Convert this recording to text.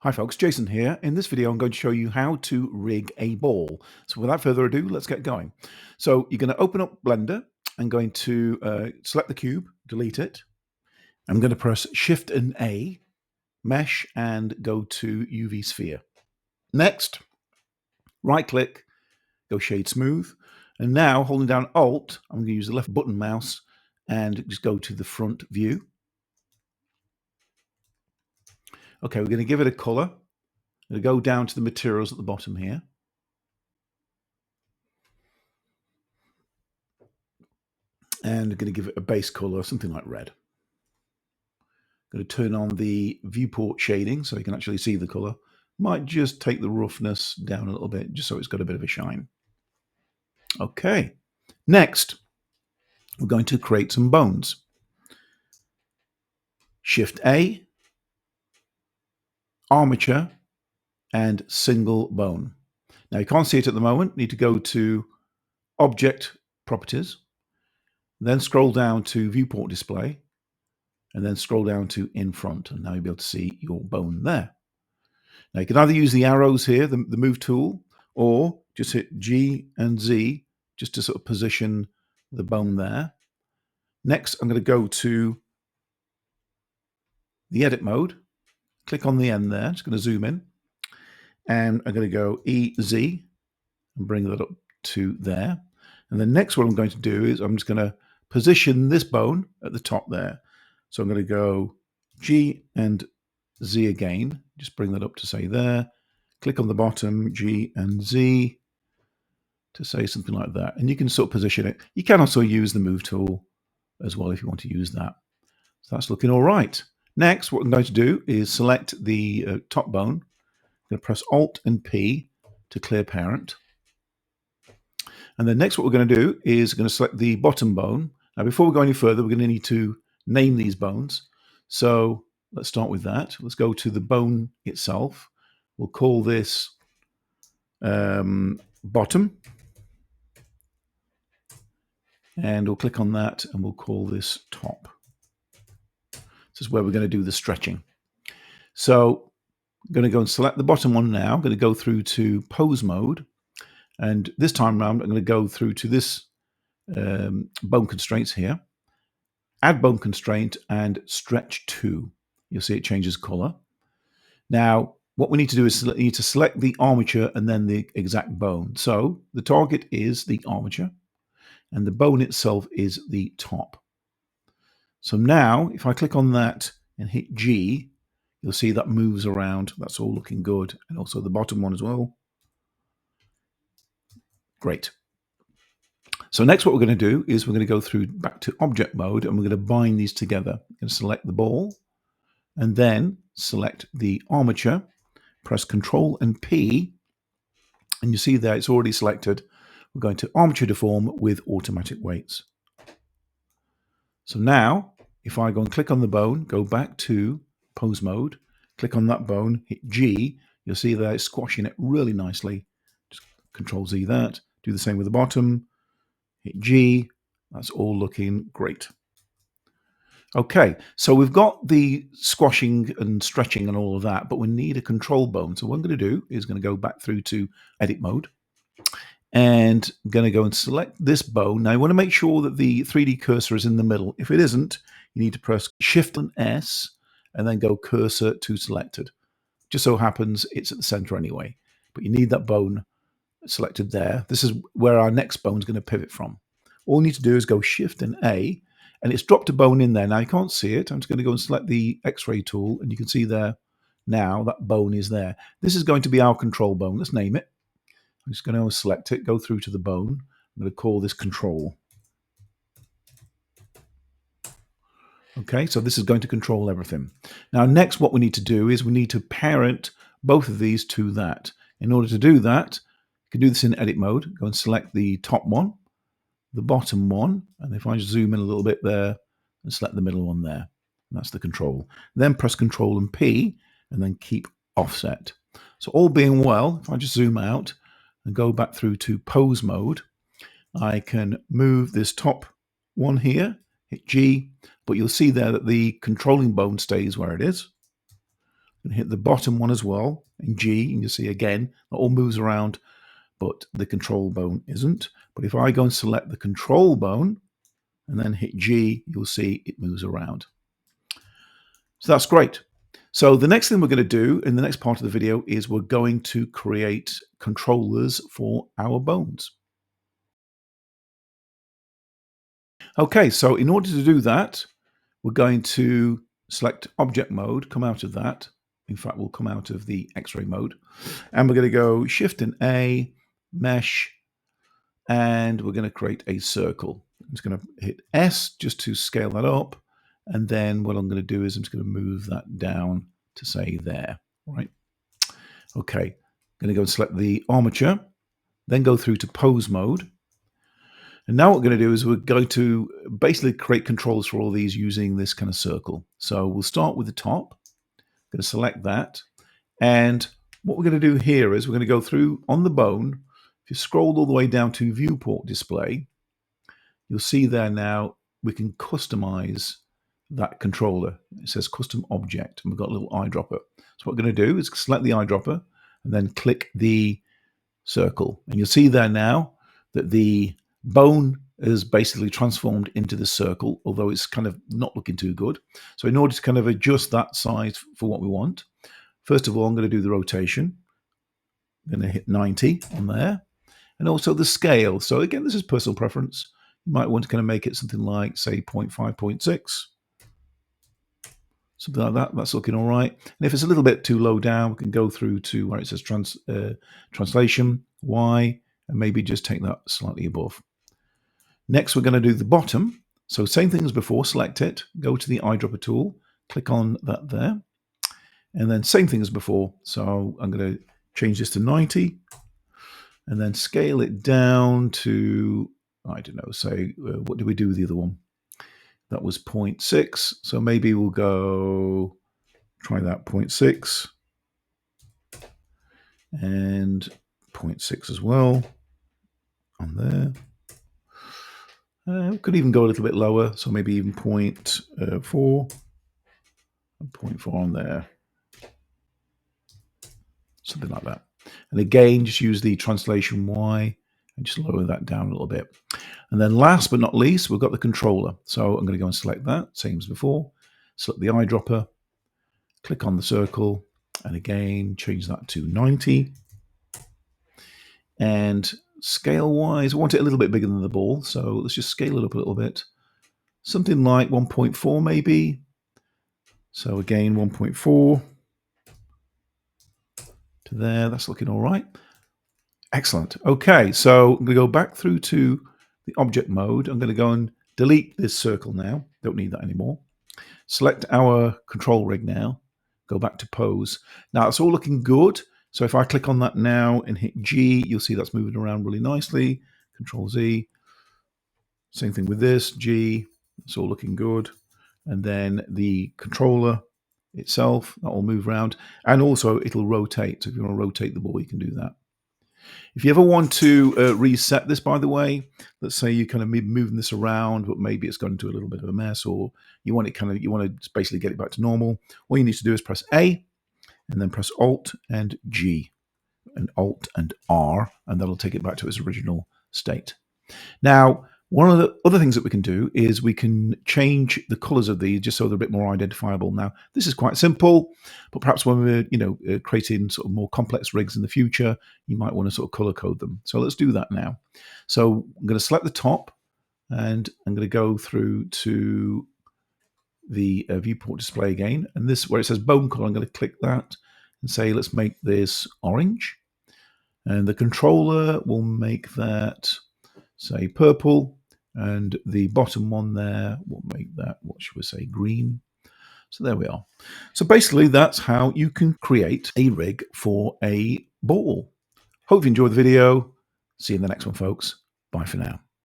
Hi folks, Jason here. In this video, I'm going to show you how to rig a ball. So without further ado, let's get going. So you're going to open up Blender. I'm going to select the cube, delete it. I'm going to press Shift and A, Mesh, and go to UV Sphere. Next, right click, go Shade Smooth. And now holding down Alt, I'm going to use the left button mouse and just go to the front view. Okay, we're going to give it a color. I'm going to go down to the materials at the bottom here. And I'm going to give it a base color, something like red. I'm going to turn on the viewport shading so you can actually see the color. Might just take the roughness down a little bit, just so it's got a bit of a shine. Okay, next, we're going to create some bones. Shift A, armature, and single bone. Now you can't see it at the moment. You need to go to Object Properties, then scroll down to Viewport Display, and then scroll down to In Front, and now you'll be able to see your bone there. Now you can either use the arrows here, the move tool, or just hit G and Z just to sort of position the bone there. Next, I'm going to go to the edit mode, click on the end there, it's going to zoom in, and I'm going to go EZ and bring that up to there. And then next what I'm going to do is I'm just going to position this bone at the top there. So I'm going to go G and Z again, just bring that up to say there. Click on the bottom, G and Z, to say something like that. And you can sort of position it. You can also use the move tool as well if you want to use that. So that's looking all right. Next, what I'm going to do is select the top bone. I'm going to press Alt and P to clear parent. And then next what we're going to do is going to select the bottom bone. Now before we go any further, we're going to need to name these bones. So let's start with that. Let's go to the bone itself. We'll call this bottom. And we'll click on that and we'll call this top. This is where we're going to do the stretching. So I'm going to go and select the bottom one now. I'm going to go through to pose mode. And this time around, I'm going to go through to this bone constraints here. Add bone constraint and stretch to. You'll see it changes color. Now, what we need to do is need to select the armature and then the exact bone. So the target is the armature and the bone itself is the top. So now, if I click on that and hit G, you'll see that moves around. That's all looking good. And also the bottom one as well. Great. So next what we're going to do is we're going to go through back to object mode and we're going to bind these together. I'm going to select the ball and then select the armature, press Control and P, and you see there it's already selected. We're going to armature deform with automatic weights. So now, if I go and click on the bone, go back to pose mode, click on that bone, hit G, you'll see that it's squashing it really nicely. Just Control Z that. Do the same with the bottom, hit G. That's all looking great. Okay, so we've got the squashing and stretching and all of that, but we need a control bone. So what I'm going to do is going to go back through to edit mode. And I'm going to go and select this bone. Now, I want to make sure that the 3D cursor is in the middle. If it isn't, you need to press Shift and S and then go cursor to selected. Just so happens it's at the center anyway, but you need that bone selected there. This is where our next bone is going to pivot from. All you need to do is go Shift and A, and it's dropped a bone in there. Now, you can't see it. I'm just going to go and select the X-ray tool, and you can see there now that bone is there. This is going to be our control bone. Let's name it. I'm just going to select it, go through to the bone. I'm going to call this control. Okay, so this is going to control everything. Now, next, what we need to do is we need to parent both of these to that. In order to do that, you can do this in edit mode. Go and select the top one, the bottom one, and if I just zoom in a little bit there and select the middle one there, that's the control. Then press Control and P, and then keep offset. So all being well, if I just zoom out and go back through to pose mode, I can move this top one here, hit G, but you'll see there that the controlling bone stays where it is. And hit the bottom one as well, in G, and you see again, it all moves around, but the control bone isn't. But if I go and select the control bone, and then hit G, you'll see it moves around. So that's great. So the next thing we're going to do in the next part of the video is we're going to create controllers for our bones. Okay, so in order to do that, we're going to select object mode, come out of that. In fact, we'll come out of the X-ray mode. And we're going to go Shift and A, Mesh, and we're going to create a circle. I'm just going to hit S just to scale that up. And then what I'm going to do is I'm just going to move that down to say there, right? Okay, I'm going to go and select the armature, then go through to pose mode. And now what we're going to do is we're going to basically create controls for all these using this kind of circle. So we'll start with the top. I'm going to select that. And what we're going to do here is we're going to go through on the bone. If you scroll all the way down to viewport display, you'll see there now we can customize that controller. It says custom object, and we've got a little eyedropper. So what we're going to do is select the eyedropper and then click the circle. And you'll see there now that the bone is basically transformed into the circle, although it's kind of not looking too good. So in order to kind of adjust that size for what we want, first of all, I'm going to do the rotation. I'm going to hit 90 on there. And also the scale. So again, this is personal preference. You might want to kind of make it something like, say, 0.5, 0.6. Something like that. That's looking all right. And if it's a little bit too low down, we can go through to where it says translation, Y, and maybe just take that slightly above. Next, we're going to do the bottom. So same thing as before, select it, go to the eyedropper tool, click on that there. And then same thing as before. So I'm going to change this to 90 and then scale it down to, I don't know, say, what did we do with the other one? That was 0.6. So maybe we'll go, try that 0.6 and 0.6 as well on there. We could even go a little bit lower, so maybe even 0.4 and 0.4 on there. Something like that. And again, just use the translation Y and just lower that down a little bit. And then last but not least, we've got the controller. So I'm going to go and select that, same as before. Select the eyedropper, click on the circle, and again, change that to 90. And scale-wise, I want it a little bit bigger than the ball, so let's just scale it up a little bit. Something like 1.4 maybe. So again, 1.4 to there. That's looking all right. Excellent. Okay, so I'm going to go back through to the object mode. I'm going to go and delete this circle now. Don't need that anymore. Select our control rig now. Go back to pose. Now, it's all looking good. So if I click on that now and hit G, you'll see that's moving around really nicely. Control Z. Same thing with this, G. It's all looking good. And then the controller itself, that will move around. And also it'll rotate. So if you want to rotate the ball, you can do that. If you ever want to reset this, by the way, let's say you kind of moving this around, but maybe it's gone into a little bit of a mess, or you want to basically get it back to normal. All you need to do is press A, and then press Alt and G, and Alt and R, and that'll take it back to its original state. Now, one of the other things that we can do is we can change the colors of these just so they're a bit more identifiable. Now, this is quite simple, but perhaps when we're creating sort of more complex rigs in the future, you might want to sort of color code them. So let's do that now. So I'm going to select the top, and I'm going to go through to the viewport display again. And this, where it says bone color, I'm going to click that and say, let's make this orange. And the controller will make that, say, purple. And the bottom one there, we'll make that, what should we say, green. So there we are. So basically, that's how you can create a rig for a ball. Hope you enjoyed the video. See you in the next one, folks. Bye for now.